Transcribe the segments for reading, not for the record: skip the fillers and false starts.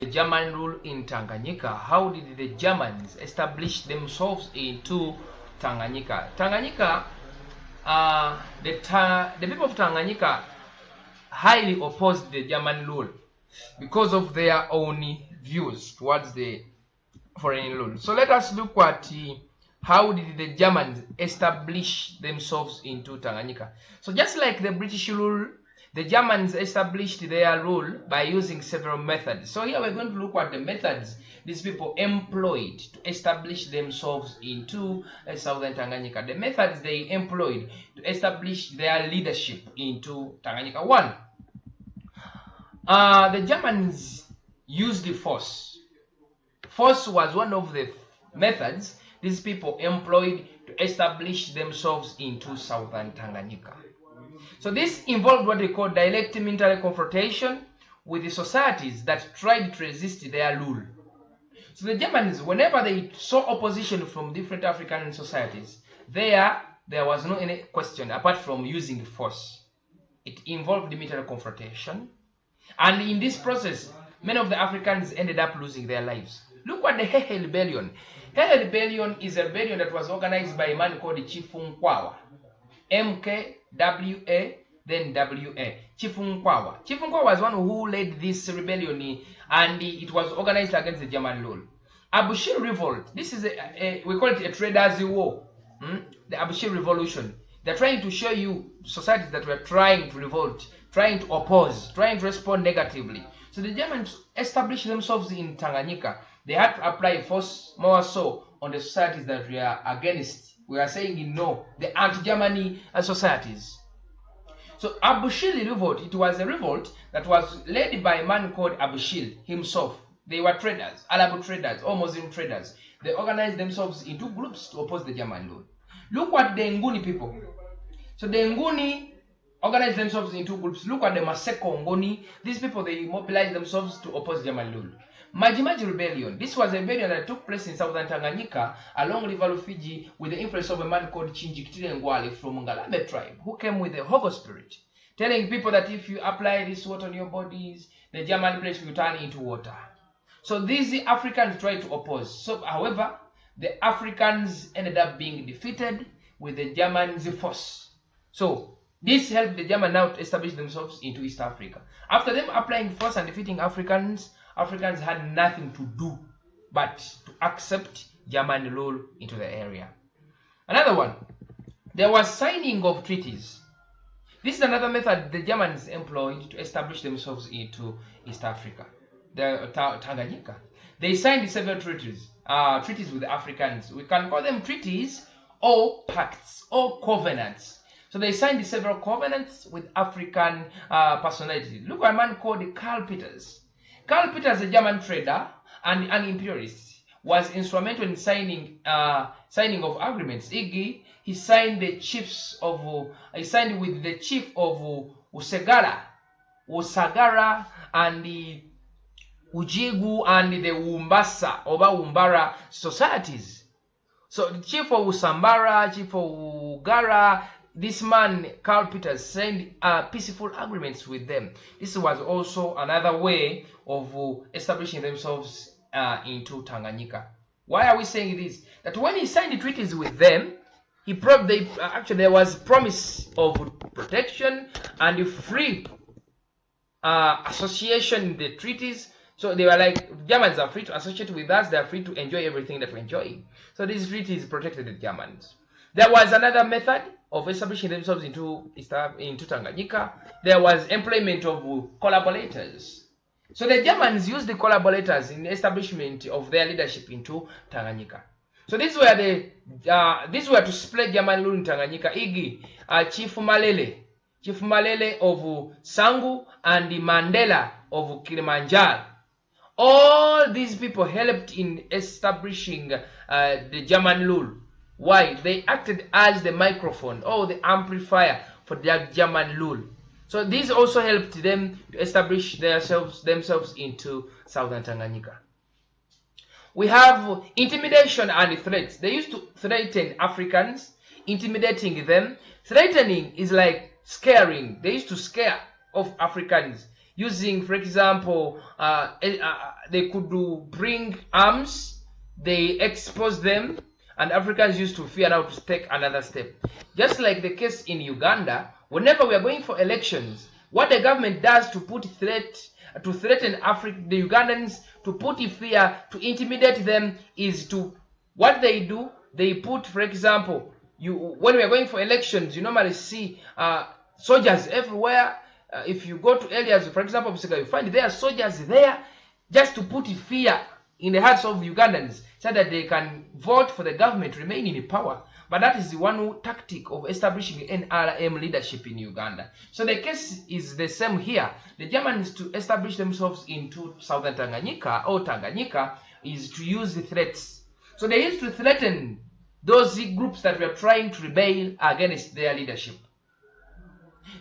the German rule in Tanganyika? How did the Germans establish themselves into Tanganyika? Tanganyika, the people of Tanganyika highly opposed the German rule because of their own views towards the foreign rule. So let us look at how did the Germans establish themselves into Tanganyika. So just like the British rule, the Germans established their rule by using several methods. So here we're going to look at the methods these people employed to establish themselves into southern Tanganyika. The methods they employed to establish their leadership into Tanganyika. One, the Germans used the force. Force was one of the methods these people employed to establish themselves into southern Tanganyika. So this involved what they call direct military confrontation with the societies that tried to resist their rule. So the Germans, whenever they saw opposition from different African societies, there was no any question apart from using force. It involved military confrontation. And in this process, many of the Africans ended up losing their lives. Look at the Hehe Rebellion. Hehe Rebellion is a rebellion that was organized by a man called Chifu Nkwawa. MKWA, then WA. Chifu Nkwawa. Chifu Nkwawa was one who led this rebellion, and it was organized against the German rule. Abushir Revolt. This is we call it a traders' war. The Abushir Revolution. They're trying to show you societies that were trying to revolt, trying to oppose, trying to respond negatively. So the Germans established themselves in Tanganyika. They had to apply force more so on the societies that were against. We are saying no, the anti-Germany societies. So Abushir revolt, it was a revolt that was led by a man called Abushir himself. They were traders, Arab traders, or Muslim traders. They organized themselves into groups to oppose the German rule. Look at the Nguni people. So the Nguni organized themselves into groups. Look at the Maseko Ngoni. These people, they mobilized themselves to oppose German rule. Majimaji Rebellion. This was a rebellion that took place in southern Tanganyika along River Rufiji with the influence of a man called Chinjikitile Ngwale from Ngalambe tribe, who came with the Hogo spirit, telling people that if you apply this water on your bodies, the German place will turn into water. So these Africans tried to oppose. So, however, the Africans ended up being defeated with the Germans' force. So this helped the Germans now to establish themselves into East Africa. After them applying force and defeating Africans, Africans had nothing to do but to accept German rule into the area. Another one, there was signing of treaties. This is another method the Germans employed to establish themselves into East Africa, the Tanganyika. They signed several treaties, treaties with the Africans. We can call them treaties or pacts or covenants. So they signed several covenants with African personalities. Look at a man called Karl Peters. Karl Peters, a German trader and an imperialist, was instrumental in signing of agreements. He signed with the chief of Usagara and the Ujigu and the Umbara societies. So the chief of Usambara, chief of Ugara, this man, Karl Peters, signed peaceful agreements with them. This was also another way of establishing themselves into Tanganyika. Why are we saying this? That when he signed the treaties with them, actually there was promise of protection and free association in the treaties. So they were like, Germans are free to associate with us, they are free to enjoy everything that we're enjoying. So these treaties protected the Germans. There was another method of establishing themselves into Tanganyika. There was employment of collaborators. So the Germans used the collaborators in the establishment of their leadership into Tanganyika. So these were to spread German rule in Tanganyika. Chief Malele of Sangu and the Mandela of Kilimanjaro. All these people helped in establishing the German rule. Why? They acted as the microphone or the amplifier for their German rule. So this also helped them to establish themselves into southern Tanganyika. We have intimidation and threats. They used to threaten Africans, intimidating them. Threatening is like scaring. They used to scare off Africans. using, for example, they could bring arms, they expose them, and Africans used to fear now to take another step. Just like the case in Uganda, whenever we are going for elections, what the government does to threaten the Ugandans, to put fear, to intimidate them, is to, what they do, they put, for example, when we are going for elections, you normally see soldiers everywhere. If you go to areas, for example, you find there are soldiers there just to put fear in the hearts of Ugandans so that they can vote for the government, remain in power. But that is the one tactic of establishing NRM leadership in Uganda. So the case is the same here. The Germans, to establish themselves into southern Tanganyika or Tanganyika, is to use the threats. So they used to threaten those groups that were trying to rebel against their leadership.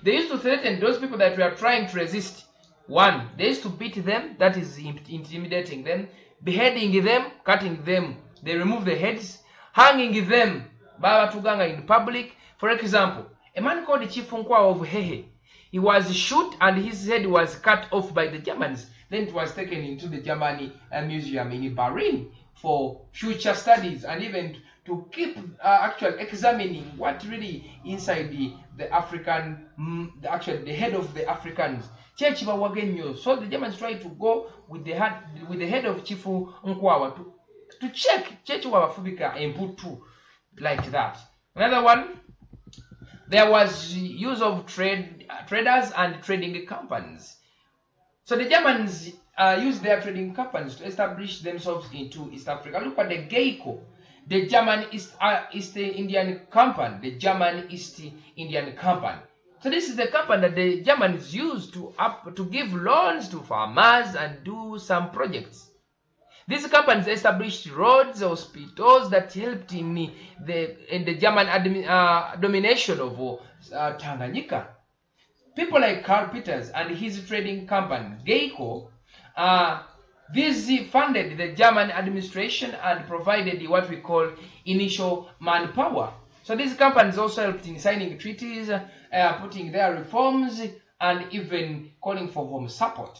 They used to threaten those people that were trying to resist. One, they used to beat them, that is intimidating them, beheading them, cutting them, they remove the heads, hanging them, Baba Tuganga, in public. For example, a man called Chifunkwa of Hehe, he was shot and his head was cut off by the Germans. Then it was taken into the Germany Museum in Berlin for future studies, and even to keep actually examining what really inside the African, the head of the Africans. So the Germans tried to go with the head of Chifu Nkwawa to check Chechwafubika and put two like that. Another one, there was use of traders and trading companies. So the Germans used their trading companies to establish themselves into East Africa. Look at the Geico, the German East Indian Company, the German East Indian Company. So this is the company that the Germans used to give loans to farmers and do some projects. These companies established roads, hospitals that helped in the German domination of Tanganyika. People like Karl Peters and his trading company, Geico, these funded the German administration and provided what we call initial manpower. So these companies also helped in signing treaties, putting their reforms, and even calling for home support.